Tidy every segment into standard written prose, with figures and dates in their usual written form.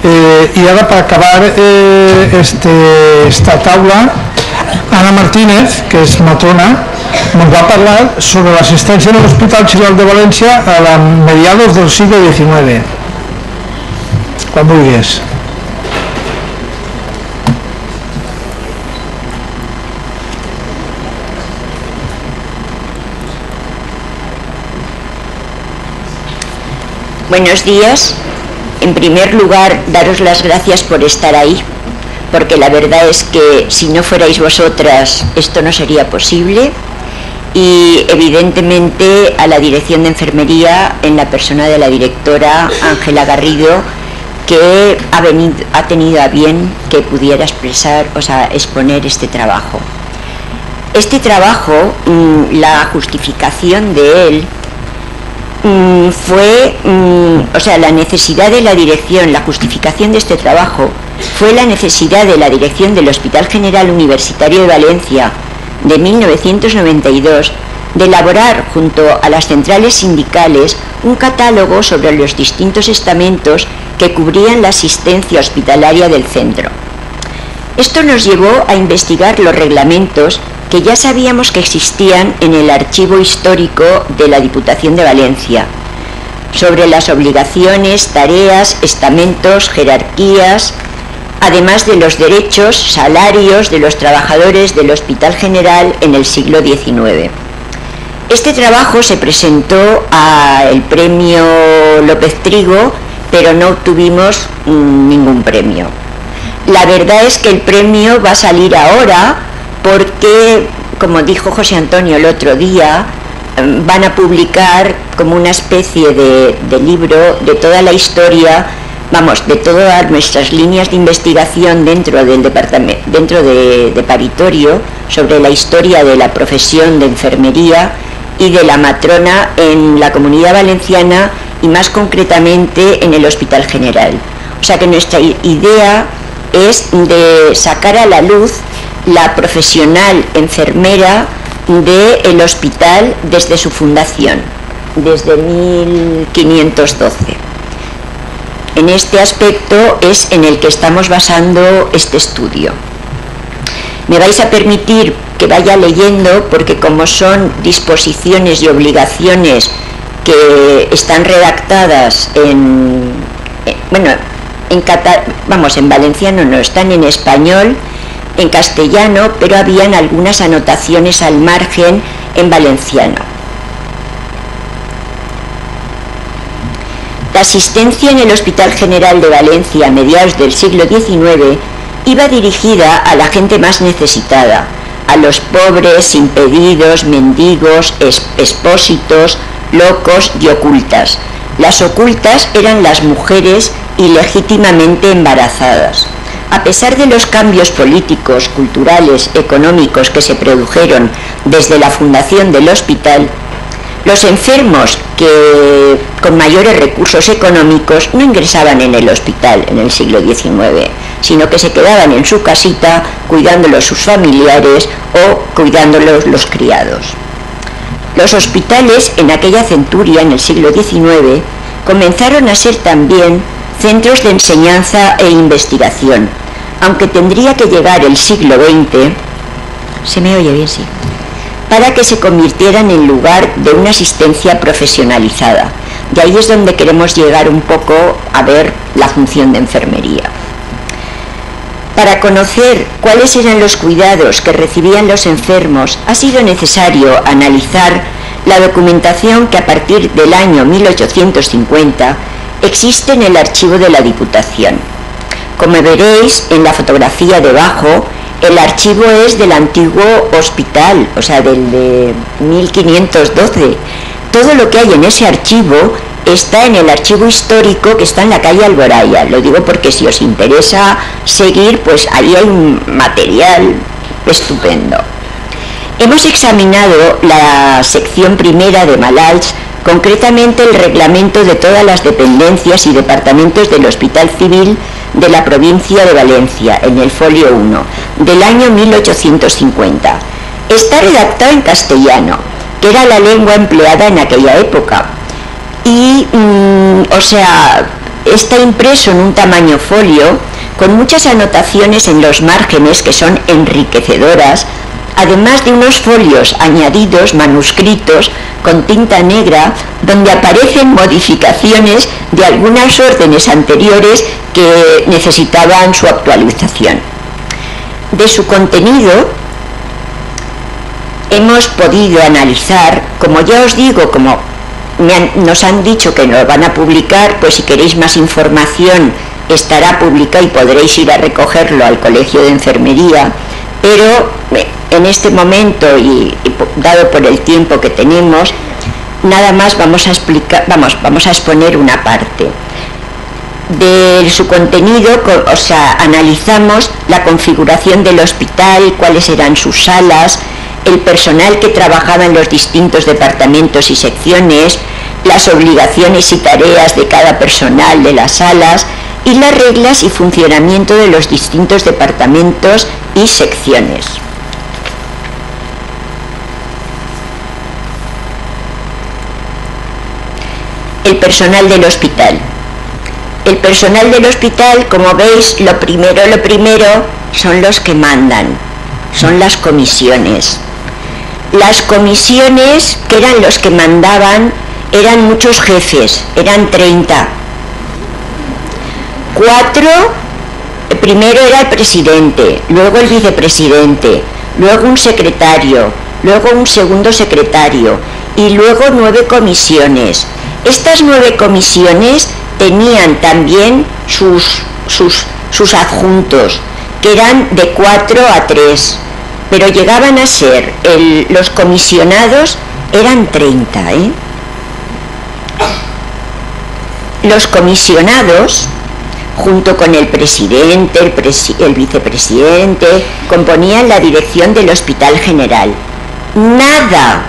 I ara, per acabar esta taula, Ana Martínez, que és matrona, nos va parlar sobre l'assistència en l'Hospital General de València a mediados del siglo XIX. Quan vulguis. Buenos días. En primer lugar, daros las gracias por estar ahí, porque la verdad es que si no fuerais vosotras esto no sería posible, y evidentemente a la Dirección de Enfermería, en la persona de la directora Ángela Garrido, que ha tenido a bien que pudiera exponer este trabajo. Este trabajo, la justificación de él fue, la necesidad de la dirección, la justificación de este trabajo fue la necesidad de la dirección del Hospital General Universitario de Valencia de 1992 de elaborar junto a las centrales sindicales un catálogo sobre los distintos estamentos que cubrían la asistencia hospitalaria del centro. Esto nos llevó a investigar los reglamentos que ya sabíamos que existían en el archivo histórico de la Diputación de Valencia, sobre las obligaciones, tareas, estamentos, jerarquías, además de los derechos, salarios de los trabajadores del Hospital General en el siglo XIX. Este trabajo se presentó al premio López Trigo, pero no obtuvimos ningún premio. La verdad es que el premio va a salir ahora, porque, como dijo José Antonio el otro día, van a publicar como una especie de libro de toda la historia, de todas nuestras líneas de investigación dentro del departamento, dentro de Paritorio, sobre la historia de la profesión de enfermería y de la matrona en la Comunidad Valenciana y más concretamente en el Hospital General. O sea que nuestra idea es de sacar a la luz la profesional enfermera del hospital desde su fundación, desde 1512. En este aspecto es en el que estamos basando este estudio. Me vais a permitir que vaya leyendo, porque como son disposiciones y obligaciones que están redactadas en valenciano no, están en español, en castellano, pero habían algunas anotaciones al margen en valenciano. La asistencia en el Hospital General de Valencia a mediados del siglo XIX iba dirigida a la gente más necesitada, a los pobres, impedidos, mendigos, expósitos, locos y ocultas. Las ocultas eran las mujeres ilegítimamente embarazadas. A pesar de los cambios políticos, culturales, económicos que se produjeron desde la fundación del hospital, los enfermos que con mayores recursos económicos no ingresaban en el hospital en el siglo XIX, sino que se quedaban en su casita cuidándolos sus familiares o cuidándolos los criados. Los hospitales en aquella centuria, en el siglo XIX, comenzaron a ser también centros de enseñanza e investigación, aunque tendría que llegar el siglo XX, ¿se me oye bien? Sí, para que se convirtieran en lugar de una asistencia profesionalizada. Y ahí es donde queremos llegar un poco a ver la función de enfermería. Para conocer cuáles eran los cuidados que recibían los enfermos, ha sido necesario analizar la documentación que a partir del año 1850 existe en el archivo de la Diputación. Como veréis en la fotografía debajo, el archivo es del antiguo hospital, o sea, del de 1512. Todo lo que hay en ese archivo está en el archivo histórico que está en la calle Alboraya. Lo digo porque si os interesa seguir, pues ahí hay un material estupendo. Hemos examinado la sección primera de Malalts, concretamente el reglamento de todas las dependencias y departamentos del Hospital Civil de la provincia de Valencia, en el folio 1, del año 1850. Está redactado en castellano, que era la lengua empleada en aquella época. Y, está impreso en un tamaño folio, con muchas anotaciones en los márgenes que son enriquecedoras, además de unos folios añadidos, manuscritos, con tinta negra, donde aparecen modificaciones de algunas órdenes anteriores que necesitaban su actualización. De su contenido hemos podido analizar, como ya os digo, como nos han dicho que nos van a publicar, pues si queréis más información estará publicado y podréis ir a recogerlo al Colegio de Enfermería, pero en este momento y dado por el tiempo que tenemos, nada más vamos a exponer una parte. De su contenido, o sea, analizamos la configuración del hospital, cuáles eran sus salas, el personal que trabajaba en los distintos departamentos y secciones, las obligaciones y tareas de cada personal de las salas y las reglas y funcionamiento de los distintos departamentos y secciones. El personal del hospital. El personal del hospital, como veis, lo primero son los que mandan, son las comisiones. Las comisiones, que eran los que mandaban, eran muchos jefes, eran 30. 4, primero era el presidente, luego el vicepresidente, luego un secretario, luego un segundo secretario y luego 9 comisiones. Estas 9 comisiones tenían también sus adjuntos, que eran de 4 a 3, pero llegaban a ser, los comisionados eran 30. Los comisionados, junto con el presidente, el vicepresidente, componían la dirección del Hospital General. Nada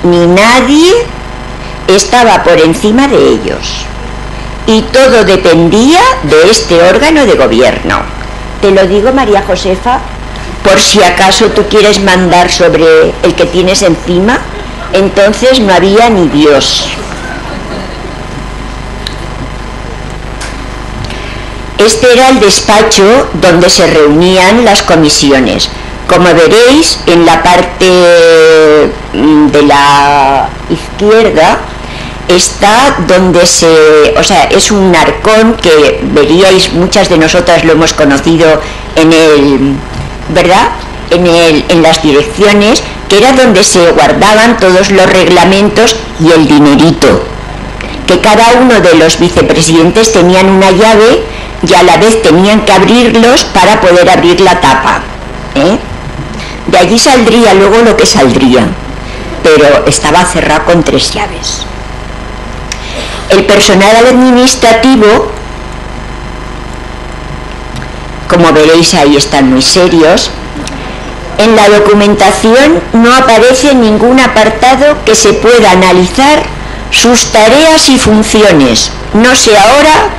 ni nadie estaba por encima de ellos. Y todo dependía de este órgano de gobierno. Te lo digo, María Josefa, por si acaso tú quieres mandar sobre el que tienes encima, entonces no había ni Dios. Este era el despacho donde se reunían las comisiones. Como veréis, en la parte de la izquierda está donde es un arcón que veríais, muchas de nosotras lo hemos conocido ¿verdad? En las direcciones, que era donde se guardaban todos los reglamentos y el dinerito, que cada uno de los vicepresidentes tenían una llave y a la vez tenían que abrirlos para poder abrir la tapa. De allí saldría luego lo que saldría, pero estaba cerrado con 3 llaves. El personal administrativo, como veréis ahí están muy serios. En la documentación no aparece ningún apartado que se pueda analizar sus tareas y funciones. No sé ahora,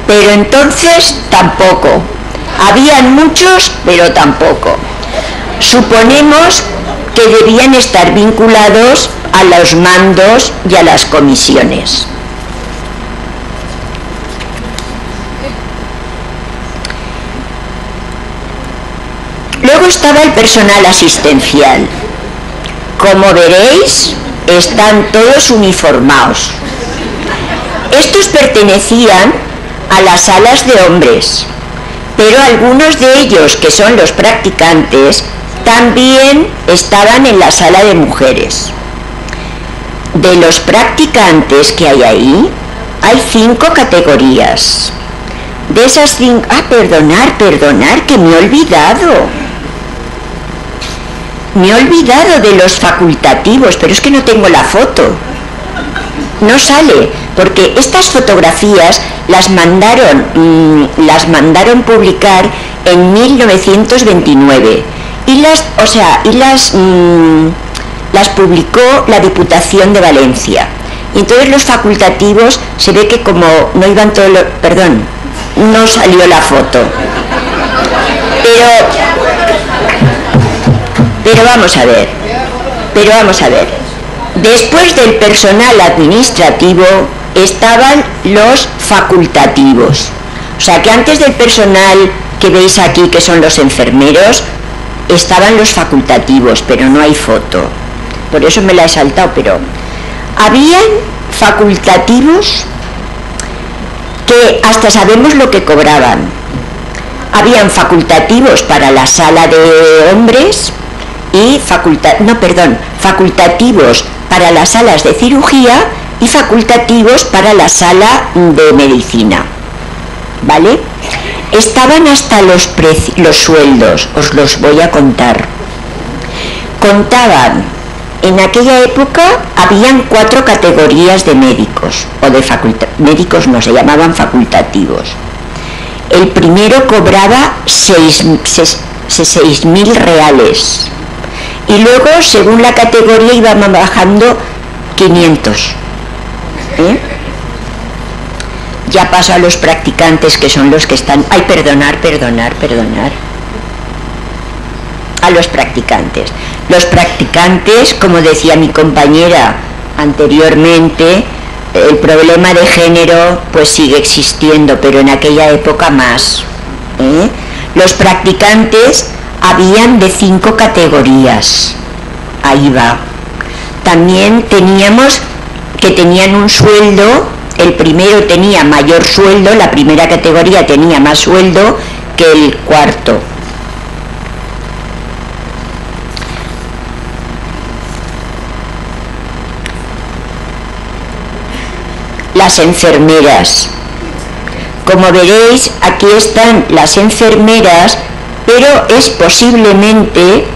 pero entonces tampoco. Habían muchos, pero tampoco. Suponemos que debían estar vinculados a los mandos y a las comisiones. Luego estaba el personal asistencial. Como veréis, están todos uniformados. Estos pertenecían a las salas de hombres, pero algunos de ellos, que son los practicantes, también estaban en la sala de mujeres. De los practicantes que hay ahí, hay 5 categorías. De esas 5... perdonar, que me he olvidado. Me he olvidado de los facultativos, pero es que no tengo la foto. No sale, porque estas fotografías las mandaron publicar en 1929 y las publicó la Diputación de Valencia. Y entonces los facultativos, se ve que como no iban todos los... Perdón, no salió la foto. Pero vamos a ver. Después del personal administrativo estaban los facultativos. O sea que antes del personal que veis aquí, que son los enfermeros, estaban los facultativos, pero no hay foto. Por eso me la he saltado, pero habían facultativos que hasta sabemos lo que cobraban. Habían facultativos para la sala de hombres y facultativos para las salas de cirugía y facultativos para la sala de medicina, ¿vale? Estaban hasta los sueldos, os los voy a contar. Contaban, en aquella época habían 4 categorías de médicos, o de médicos no, se llamaban facultativos. El primero cobraba 6.000 reales y luego, según la categoría, iban bajando 500. Ya paso a los practicantes, que son los que están... Ay, perdonar. A los practicantes. Los practicantes, como decía mi compañera anteriormente, el problema de género pues sigue existiendo, pero en aquella época más. Los practicantes habían de 5 categorías. Ahí va. También teníamos que tenían un sueldo. El primero tenía mayor sueldo, la primera categoría tenía más sueldo que el cuarto. Las enfermeras. Como veréis, aquí están las enfermeras, pero es posiblemente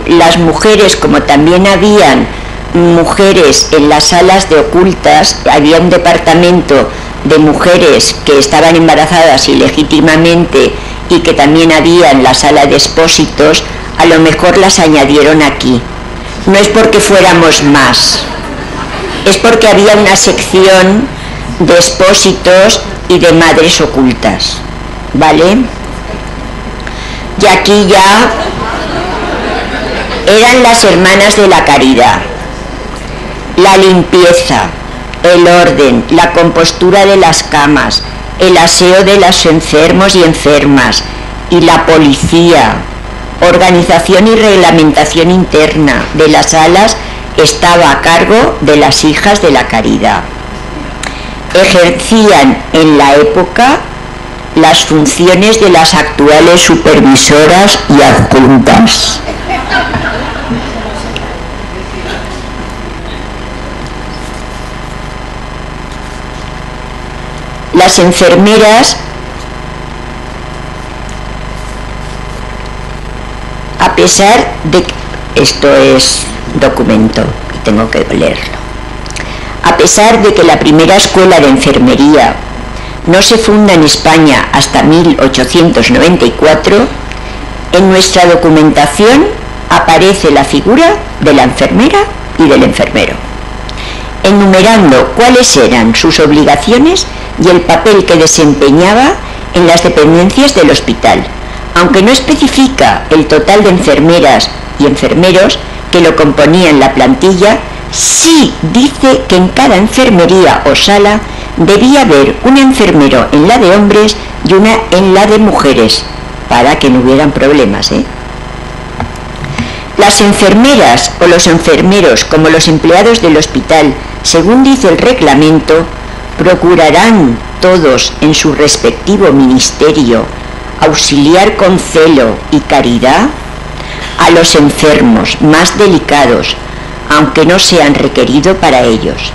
las mujeres, como también habían mujeres en las salas de ocultas, había un departamento de mujeres que estaban embarazadas ilegítimamente y que también había en la sala de expósitos, a lo mejor las añadieron aquí. No es porque fuéramos más, es porque había una sección de expósitos y de madres ocultas, ¿vale? Y aquí ya eran las hermanas de la caridad. La limpieza, el orden, la compostura de las camas, el aseo de los enfermos y enfermas, y la policía, organización y reglamentación interna de las salas estaba a cargo de las hijas de la caridad. Ejercían en la época las funciones de las actuales supervisoras y adjuntas. Las enfermeras, a pesar de que esto es documento y tengo que leerlo, a pesar de que la primera escuela de enfermería no se funda en España hasta 1894, en nuestra documentación aparece la figura de la enfermera y del enfermero, enumerando cuáles eran sus obligaciones y el papel que desempeñaba en las dependencias del hospital, aunque no especifica el total de enfermeras y enfermeros que lo componían la plantilla. Sí dice que en cada enfermería o sala debía haber un enfermero en la de hombres y una en la de mujeres, para que no hubieran problemas, Las enfermeras o los enfermeros, como los empleados del hospital, según dice el reglamento, procurarán todos en su respectivo ministerio auxiliar con celo y caridad a los enfermos más delicados, aunque no sean requeridos para ellos.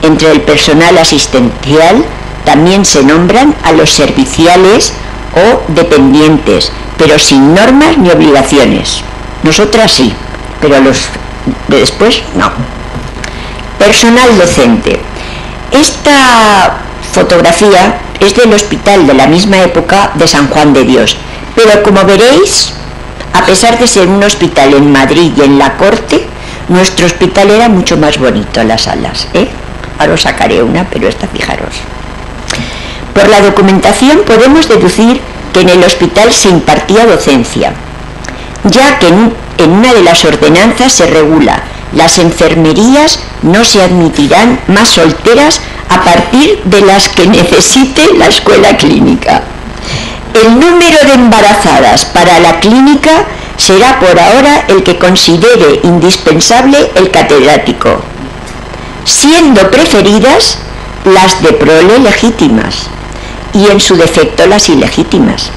Entre el personal asistencial también se nombran a los serviciales o dependientes, pero sin normas ni obligaciones. Nosotras sí, pero los de después no. Personal docente. Esta fotografía es del hospital de la misma época de San Juan de Dios, pero como veréis, a pesar de ser un hospital en Madrid y en la corte, nuestro hospital era mucho más bonito, las salas, Ahora os sacaré una, pero esta fijaros. Por la documentación podemos deducir que en el hospital se impartía docencia, ya que en una de las ordenanzas se regula: las enfermerías no se admitirán más solteras a partir de las que necesite la escuela clínica. El número de embarazadas para la clínica será por ahora el que considere indispensable el catedrático, siendo preferidas las de prole legítimas y en su defecto las ilegítimas.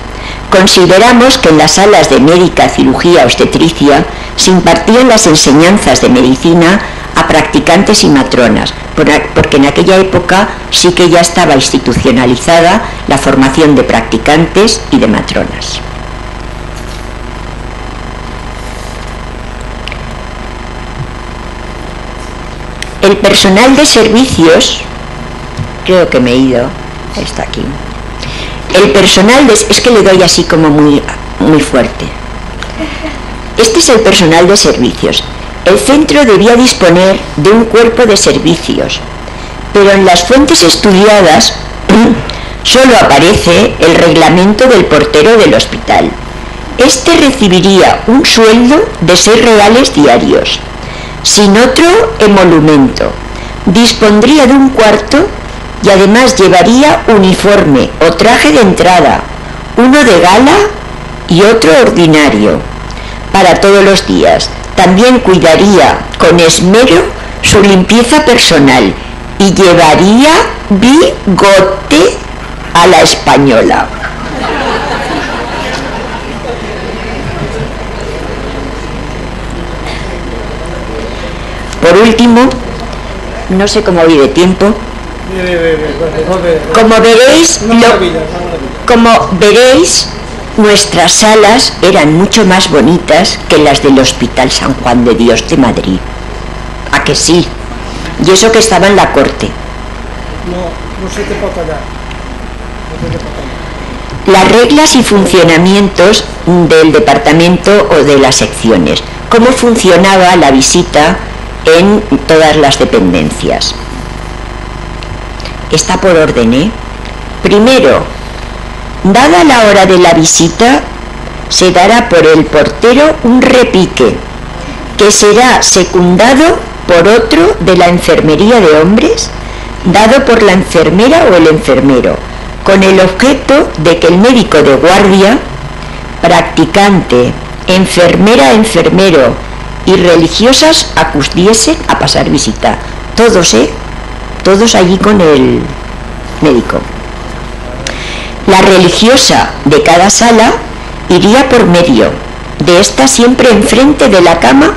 Consideramos que en las salas de médica, cirugía, obstetricia se impartían las enseñanzas de medicina a practicantes y matronas, porque en aquella época sí que ya estaba institucionalizada la formación de practicantes y de matronas. El personal de servicios, creo que me he ido, está aquí. El personal es que le doy así como muy fuerte. Este es el personal de servicios. El centro debía disponer de un cuerpo de servicios, pero en las fuentes estudiadas solo aparece el reglamento del portero del hospital. Este recibiría un sueldo de 6 reales diarios, sin otro emolumento. Dispondría de un cuarto y además llevaría uniforme o traje de entrada, uno de gala y otro ordinario, para todos los días. También cuidaría con esmero su limpieza personal y llevaría bigote a la española. Por último, no sé cómo voy de tiempo. Como veréis, nuestras salas eran mucho más bonitas que las del Hospital San Juan de Dios de Madrid. ¿A que sí? Y eso que estaba en la corte. No se te pot tallar. Las reglas y funcionamientos del departamento o de las secciones. Cómo funcionaba la visita en todas las dependencias. Está por orden, ¿eh? Primero, dada la hora de la visita, se dará por el portero un repique, que será secundado por otro de la enfermería de hombres, dado por la enfermera o el enfermero, con el objeto de que el médico de guardia, practicante, enfermera, enfermero y religiosas acudiesen a pasar visita. Todos allí con el médico. La religiosa de cada sala iría por medio de esta, siempre enfrente de la cama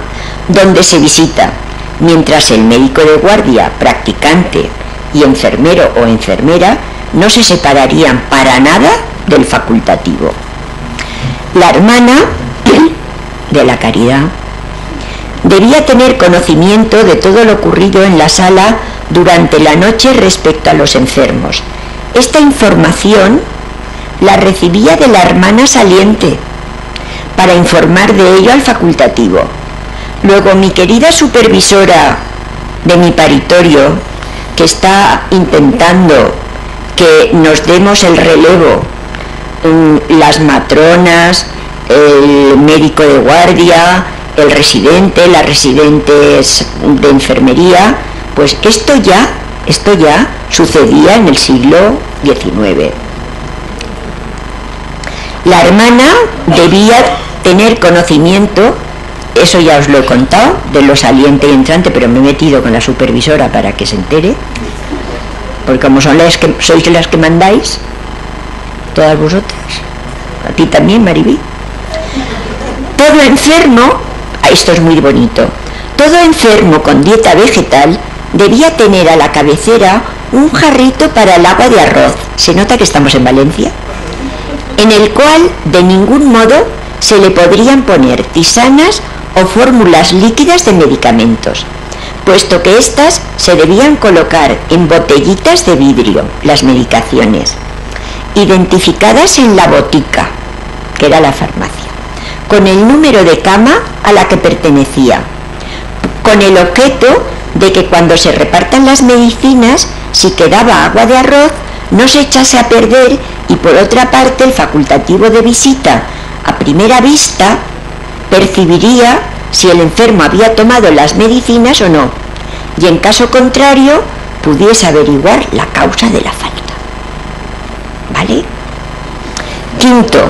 donde se visita, mientras el médico de guardia, practicante y enfermero o enfermera no se separarían para nada del facultativo. La hermana de la caridad debía tener conocimiento de todo lo ocurrido en la sala durante la noche respecto a los enfermos. Esta información la recibía de la hermana saliente para informar de ello al facultativo. Luego, mi querida supervisora de mi paritorio, que está intentando que nos demos el relevo, las matronas, el médico de guardia, el residente, las residentes de enfermería, pues esto ya sucedía en el siglo XIX. La hermana debía tener conocimiento, eso ya os lo he contado, de lo saliente y entrante, pero me he metido con la supervisora para que se entere, porque como sois las que mandáis, todas vosotras, a ti también, Maribí. Todo enfermo, esto es muy bonito, todo enfermo con dieta vegetal debía tener a la cabecera un jarrito para el agua de arroz, se nota que estamos en Valencia, en el cual de ningún modo se le podrían poner tisanas o fórmulas líquidas de medicamentos, puesto que éstas se debían colocar en botellitas de vidrio, las medicaciones, identificadas en la botica, que era la farmacia, con el número de cama a la que pertenecía, con el objeto de que cuando se repartan las medicinas, si quedaba agua de arroz, no se echase a perder, y por otra parte el facultativo de visita, a primera vista, percibiría si el enfermo había tomado las medicinas o no, y en caso contrario pudiese averiguar la causa de la falta. ¿Vale? Quinto,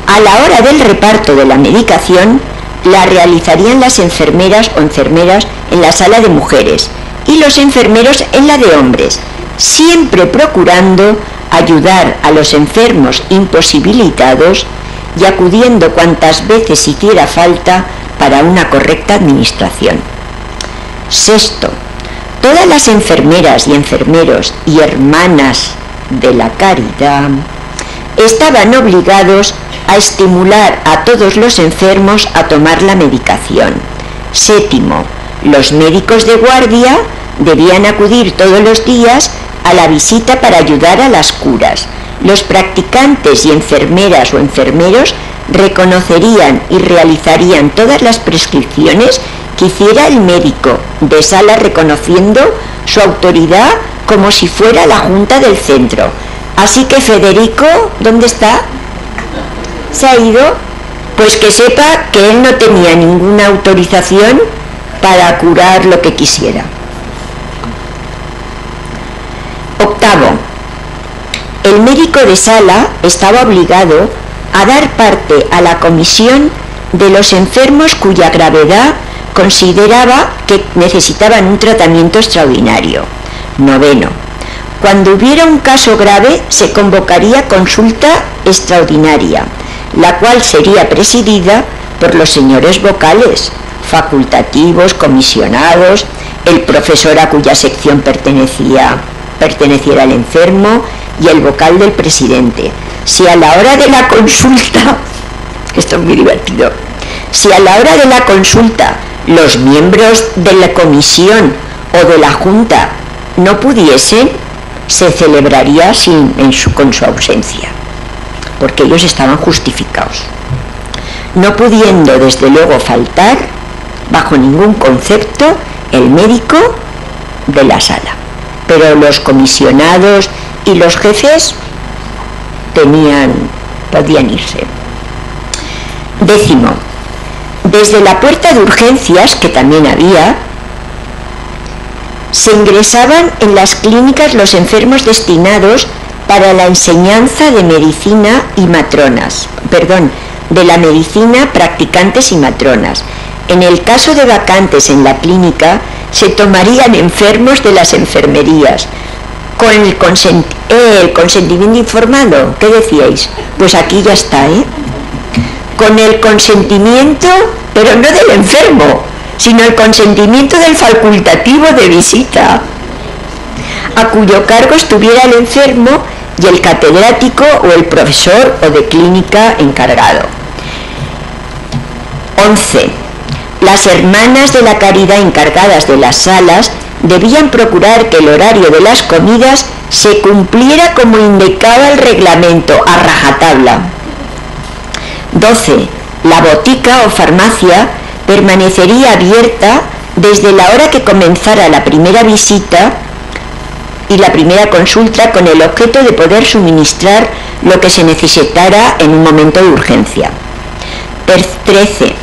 a la hora del reparto de la medicación la realizarían las enfermeras o enfermeras en la sala de mujeres y los enfermeros en la de hombres, siempre procurando ayudar a los enfermos imposibilitados y acudiendo cuantas veces hiciera falta para una correcta administración. Sexto, todas las enfermeras y enfermeros y hermanas de la caridad estaban obligados a estimular a todos los enfermos a tomar la medicación. Séptimo, los médicos de guardia debían acudir todos los días a la visita para ayudar a las curas. Los practicantes y enfermeras o enfermeros reconocerían y realizarían todas las prescripciones que hiciera el médico de sala, reconociendo su autoridad como si fuera la junta del centro. Así que Federico, ¿dónde está? ¿Se ha ido? Pues que sepa que él no tenía ninguna autorización para curar lo que quisiera. Octavo, el médico de sala estaba obligado a dar parte a la comisión de los enfermos cuya gravedad consideraba que necesitaban un tratamiento extraordinario. Noveno, cuando hubiera un caso grave se convocaría consulta extraordinaria, la cual sería presidida por los señores vocales, facultativos, comisionados, el profesor a cuya sección perteneciera el enfermo y el vocal del presidente. Si a la hora de la consulta, esto es muy divertido, si a la hora de la consulta los miembros de la comisión o de la junta no pudiesen, se celebraría con su ausencia, porque ellos estaban justificados, no pudiendo desde luego faltar bajo ningún concepto el médico de la sala, pero los comisionados y los jefes podían irse. Décimo, desde la puerta de urgencias, que también había, se ingresaban en las clínicas los enfermos destinados para la enseñanza de medicina y matronas, de la medicina, practicantes y matronas. En el caso de vacantes en la clínica, se tomarían enfermos de las enfermerías, con el consentimiento informado. ¿Qué decíais? Pues aquí ya está, con el consentimiento, pero no del enfermo, sino el consentimiento del facultativo de visita, a cuyo cargo estuviera el enfermo y el catedrático o el profesor o de clínica encargado. 11. Las hermanas de la caridad encargadas de las salas debían procurar que el horario de las comidas se cumpliera como indicaba el reglamento, a rajatabla. 12. La botica o farmacia permanecería abierta desde la hora que comenzara la primera visita y la primera consulta, con el objeto de poder suministrar lo que se necesitara en un momento de urgencia. 13.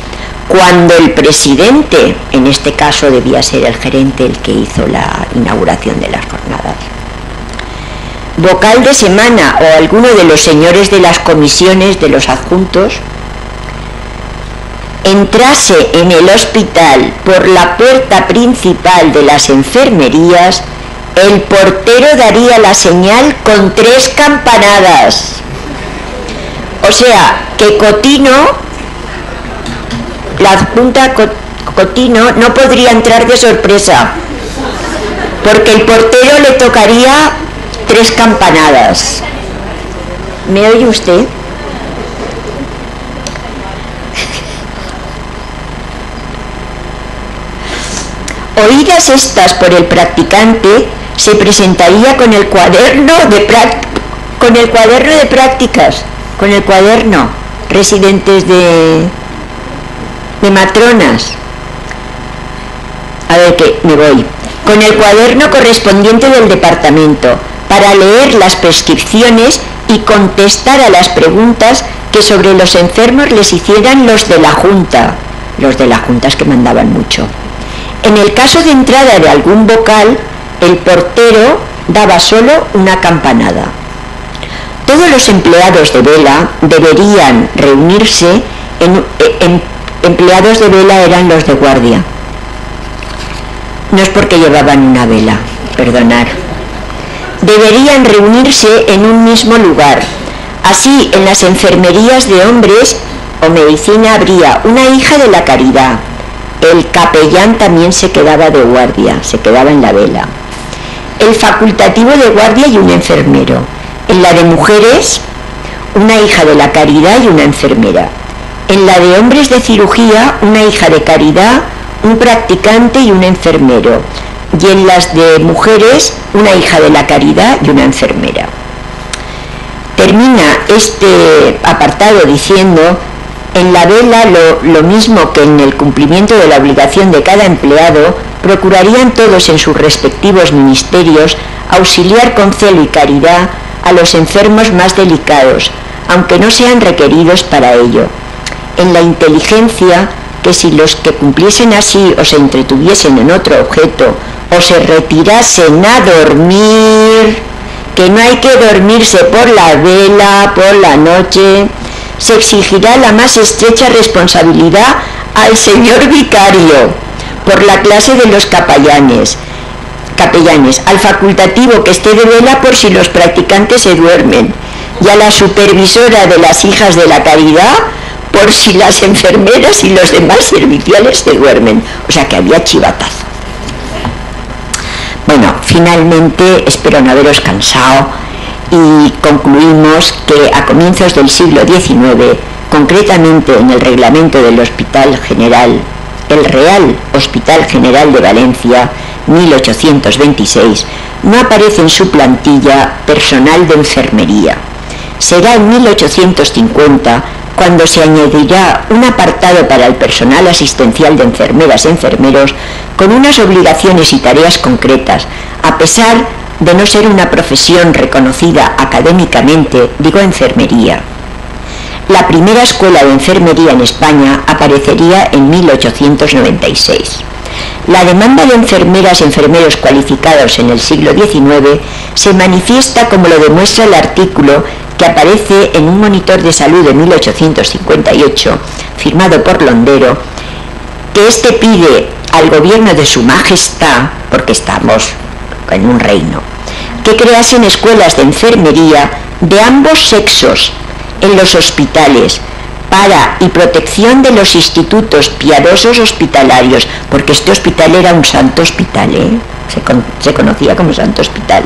Cuando el presidente, en este caso debía ser el gerente el que hizo la inauguración de las jornadas, vocal de semana o alguno de los señores de las comisiones de los adjuntos, entrase en el hospital por la puerta principal de las enfermerías, el portero daría la señal con 3 campanadas. O sea, que Cotino, la adjunta Cotino, no podría entrar de sorpresa, porque el portero le tocaría 3 campanadas. ¿Me oye usted? Oídas estas por el practicante, se presentaría con el cuaderno de prácticas, con el cuaderno, residentes de matronas. A ver, que me voy. Con el cuaderno correspondiente del departamento, para leer las prescripciones y contestar a las preguntas que sobre los enfermos les hicieran los de la junta. Los de la junta es que mandaban mucho. En el caso de entrada de algún vocal, El portero daba solo una campanada. Todos los empleados de vela deberían reunirse empleados de vela eran los de guardia. No es porque llevaban una vela, perdonar. Deberían reunirse en un mismo lugar. Así, en las enfermerías de hombres o medicina habría una hija de la caridad. El capellán también se quedaba de guardia, se quedaba en la vela. El facultativo de guardia y un enfermero. En la de mujeres, una hija de la caridad y una enfermera. En la de hombres de cirugía, una hija de caridad, un practicante y un enfermero. Y en las de mujeres, una hija de la caridad y una enfermera. Termina este apartado diciendo: en la vela lo mismo que en el cumplimiento de la obligación de cada empleado, procurarían todos en sus respectivos ministerios auxiliar con celo y caridad a los enfermos más delicados, aunque no sean requeridos para ello. En la inteligencia, que si los que cumpliesen así o se entretuviesen en otro objeto o se retirasen a dormir, que no hay que dormirse por la vela, por la noche, se exigirá la más estrecha responsabilidad al señor vicario por la clase de los capellanes, al facultativo que esté de vela por si los practicantes se duermen, y a la supervisora de las hijas de la caridad por si las enfermeras y los demás serviciales se duermen. O sea que había chivatazo. Bueno, finalmente, espero no haberos cansado, y concluimos que a comienzos del siglo XIX, concretamente en el reglamento del Hospital General, el Real Hospital General de Valencia, 1826, no aparece en su plantilla personal de enfermería. Será en 1850 cuando se añadirá un apartado para el personal asistencial de enfermeras y enfermeros con unas obligaciones y tareas concretas, a pesar de no ser una profesión reconocida académicamente, digo enfermería. La primera escuela de enfermería en España aparecería en 1896. La demanda de enfermeras y enfermeros cualificados en el siglo XIX se manifiesta, como lo demuestra el artículo que aparece en un monitor de salud de 1858, firmado por Londero, que éste pide al gobierno de su majestad, porque estamos en un reino, que creasen escuelas de enfermería de ambos sexos en los hospitales para y protección de los institutos piadosos hospitalarios, porque este hospital era un santo hospital, se conocía como santo hospital,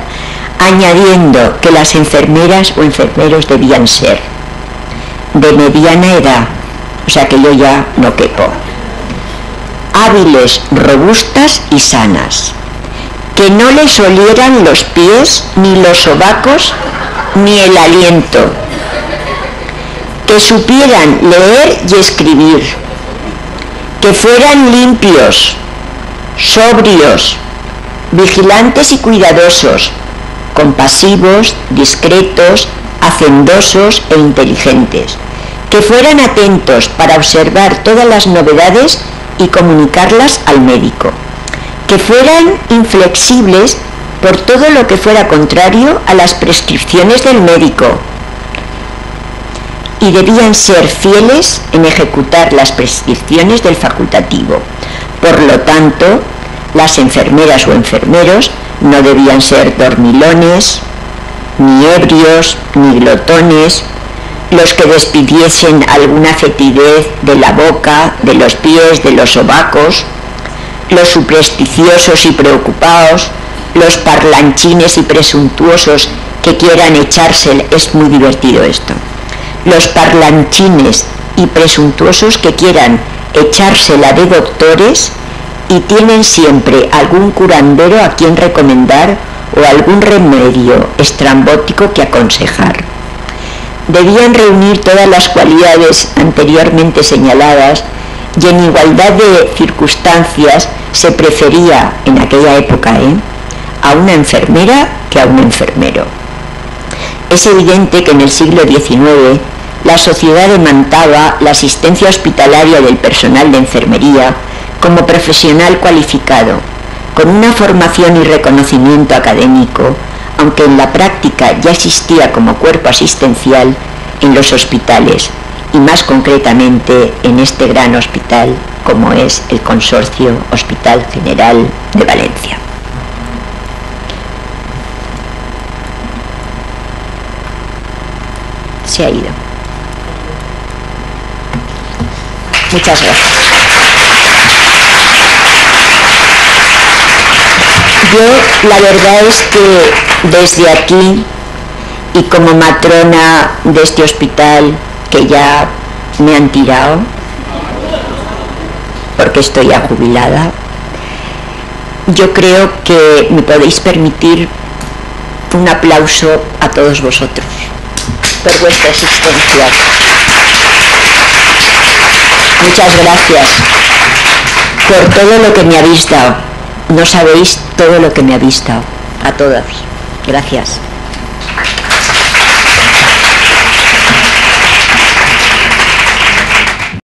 añadiendo que las enfermeras o enfermeros debían ser de mediana edad, o sea que yo ya no quepo, hábiles, robustas y sanas, que no les olieran los pies, ni los sobacos, ni el aliento, que supieran leer y escribir, que fueran limpios, sobrios, vigilantes y cuidadosos, compasivos, discretos, hacendosos e inteligentes, que fueran atentos para observar todas las novedades y comunicarlas al médico, que fueran inflexibles por todo lo que fuera contrario a las prescripciones del médico, y debían ser fieles en ejecutar las prescripciones del facultativo. Por lo tanto, las enfermeras o enfermeros no debían ser dormilones, ni ebrios, ni glotones, los que despidiesen alguna fetidez de la boca, de los pies, de los sobacos, los supersticiosos y preocupados, los parlanchines y presuntuosos que quieran echarse, es muy divertido esto, los parlanchines y presuntuosos que quieran echársela de doctores y tienen siempre algún curandero a quien recomendar o algún remedio estrambótico que aconsejar. Debían reunir todas las cualidades anteriormente señaladas y en igualdad de circunstancias se prefería en aquella época a una enfermera que a un enfermero. Es evidente que en el siglo XIX la sociedad demandaba la asistencia hospitalaria del personal de enfermería como profesional cualificado, con una formación y reconocimiento académico, aunque en la práctica ya existía como cuerpo asistencial en los hospitales, y más concretamente en este gran hospital como es el Consorcio Hospital General de Valencia. Se ha ido. Muchas gracias. Yo la verdad es que desde aquí y como matrona de este hospital, que ya me han tirado porque estoy ya jubilada, yo creo que me podéis permitir un aplauso a todos vosotros por vuestra asistencia. Muchas gracias por todo lo que me habéis dado. No sabéis todo lo que me habéis dado. A todos. Gracias.